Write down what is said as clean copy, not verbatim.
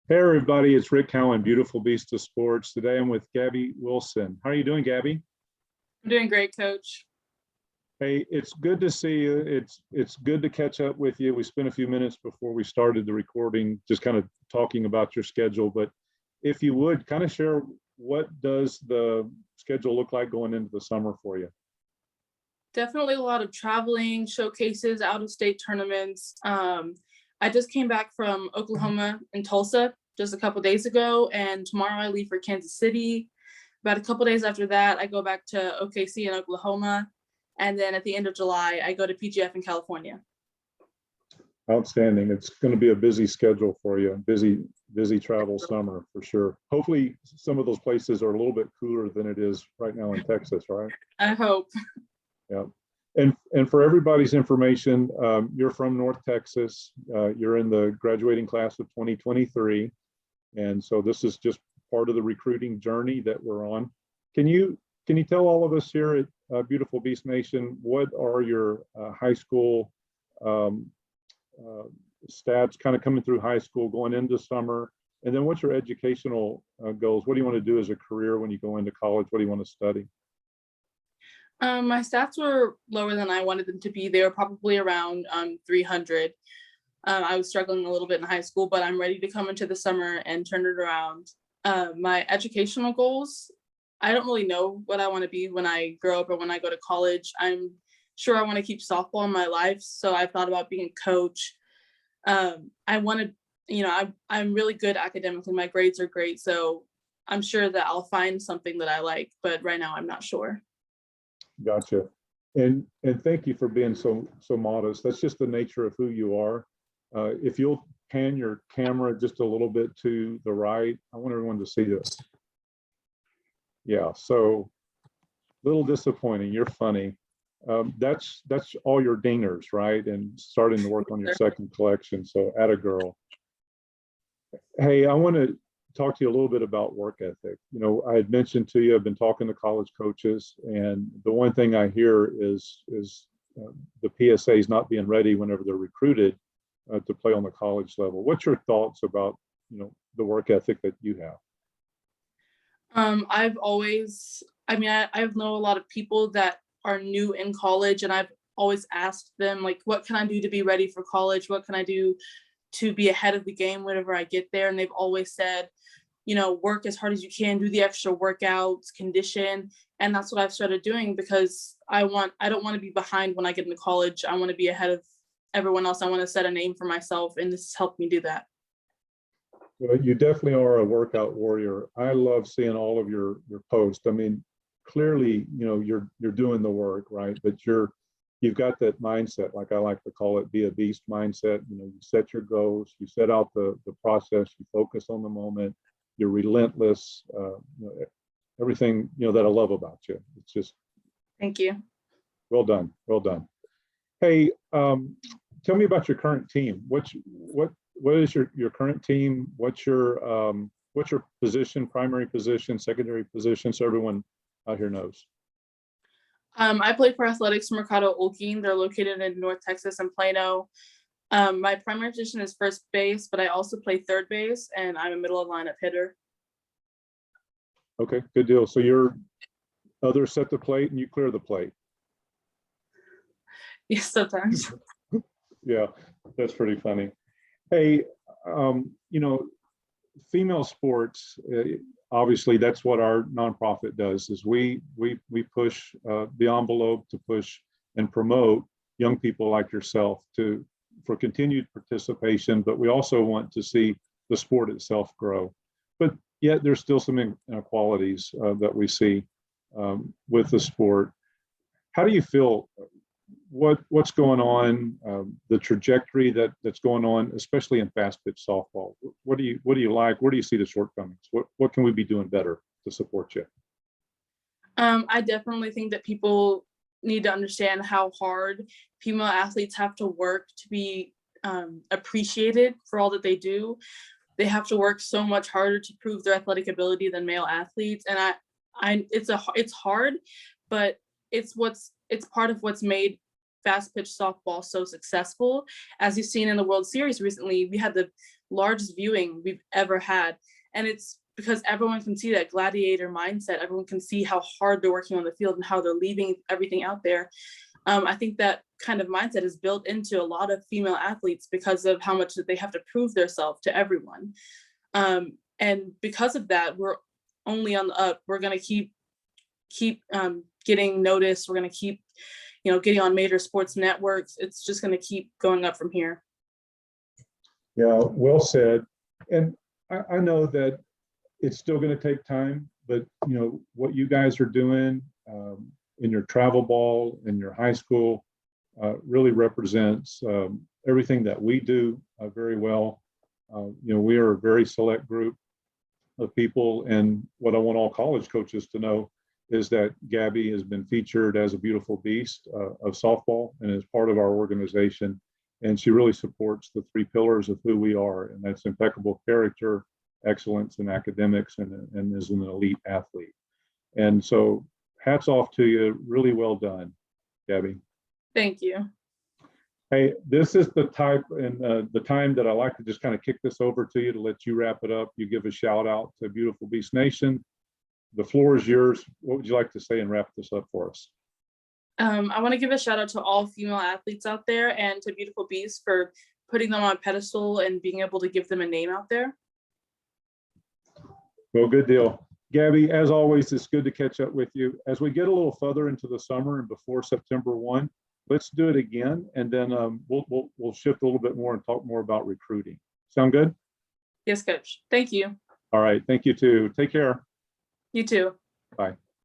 Hey everybody, it's Rick Cowan, Beautiful Beast of Sports. Today I'm with Gabi Wilson. How are you doing, Gabi? I'm doing great, Coach. Hey, it's good to see you. It's good to catch up with you. We spent a few minutes before we started the recording, just kind of talking about your schedule. But if you would kind of share, what does the schedule look like going into the summer for you? Definitely a lot of traveling, showcases, out-of-state tournaments. I just came back from Oklahoma and Tulsa just a couple days ago, and tomorrow I leave for Kansas City. About a couple days after that, I go back to OKC in Oklahoma, and then at the end of July, I go to PGF in California. Outstanding. It's going to be a busy schedule for you. Busy travel summer for sure. Hopefully, some of those places are a little bit cooler than it is right now in Texas, right? I hope. Yeah. And for everybody's information, you're from North Texas. You're in the graduating class of 2023. And so this is just part of the recruiting journey that we're on. Can you tell all of us here at Beautiful Beast Nation, what are your high school stats kind of coming through high school, going into summer? And then what's your educational goals? What do you want to do as a career when you go into college? What do you want to study? My stats were lower than I wanted them to be. They were probably around 300. I was struggling a little bit in high school, but I'm ready to come into the summer and turn it around. My educational goals, I don't really know what I want to be when I grow up or when I go to college. I'm sure I want to keep softball in my life, so I've thought about being a coach. I want to, I'm really good academically. My grades are great, so I'm sure that I'll find something that I like, but right now I'm not sure. Gotcha. And thank you for being so modest. That's just the nature of who you are. If you'll pan your camera just a little bit to the right, I want everyone to see this. Yeah, so a little disappointing. You're funny. That's all your dingers, right? And starting to work on your second collection. So atta girl. Hey, I want to talk to you a little bit about work ethic. I had mentioned to you, I've been talking to college coaches, and the one thing I hear is the PSAs not being ready whenever they're recruited to play on the college level. What's your thoughts about the work ethic that you have? I've always, I know a lot of people that are new in college, and I've always asked them, like, what can I do to be ready for college? What can I do to be ahead of the game whenever I get there? And they've always said, work as hard as you can, do the extra workouts, condition. And that's what I've started doing, because I don't want to be behind when I get into college. I want to be ahead of everyone else. I want to set a name for myself, and this has helped me do that. Well, you definitely are a workout warrior. I love seeing all of your posts. I mean, clearly, you're doing the work, right? But you've got that mindset, like I like to call it, be a beast mindset. You set your goals, you set out the process, you focus on the moment, you're relentless. Everything that I love about you. It's just. Thank you. Well done. Hey, tell me about your current team. What is your current team? What's your position, primary position, secondary position, so everyone out here knows? I play for Athletics Mercado Olguín. They're located in North Texas and Plano. My primary position is first base, but I also play third base, and I'm a middle of lineup hitter. Okay, good deal. So you're others set the plate and you clear the plate. Yes, sometimes. Yeah, that's pretty funny. Hey, female sports, obviously that's what our nonprofit does, is we push the envelope to push and promote young people like yourself for continued participation, but we also want to see the sport itself grow. But yet there's still some inequalities that we see with the sport. How do you feel? What's going on? The trajectory that's going on, especially in fast pitch softball. What do you like? Where do you see the shortcomings? What can we be doing better to support you? I definitely think that people need to understand how hard female athletes have to work to be appreciated for all that they do. They have to work so much harder to prove their athletic ability than male athletes, and it's hard, but it's part of what's made fast pitch softball so successful. As you've seen in the World Series recently, we had the largest viewing we've ever had. And it's because everyone can see that gladiator mindset. Everyone can see how hard they're working on the field and how they're leaving everything out there. I think that kind of mindset is built into a lot of female athletes because of how much that they have to prove themselves to everyone. And because of that, we're only on the up. We're going to keep getting noticed. We're going to keep, getting on major sports networks. It's just going to keep going up from here. Yeah, well said. And I know that it's still going to take time, but what you guys are doing in your travel ball in your high school really represents everything that we do very well. We are a very select group of people, and what I want all college coaches to know is that Gabi has been featured as a beautiful beast of softball and is part of our organization, and she really supports the three pillars of who we are, and that's impeccable character, excellence in academics, and is an elite athlete. And so hats off to you. Really well done, Gabi. Thank you. Hey, this is the type and the time that I like to just kind of kick this over to you to let you wrap it up. You give a shout out to Beautiful Beast Nation. The floor is yours. What would you like to say and wrap this up for us? I want to give a shout out to all female athletes out there and to Beautiful Beast for putting them on a pedestal and being able to give them a name out there. Well, good deal. Gabi, as always, it's good to catch up with you. As we get a little further into the summer and before September 1, let's do it again, and then we'll shift a little bit more and talk more about recruiting. Sound good? Yes, Coach. Thank you. All right. Thank you too. Take care. You too. Bye.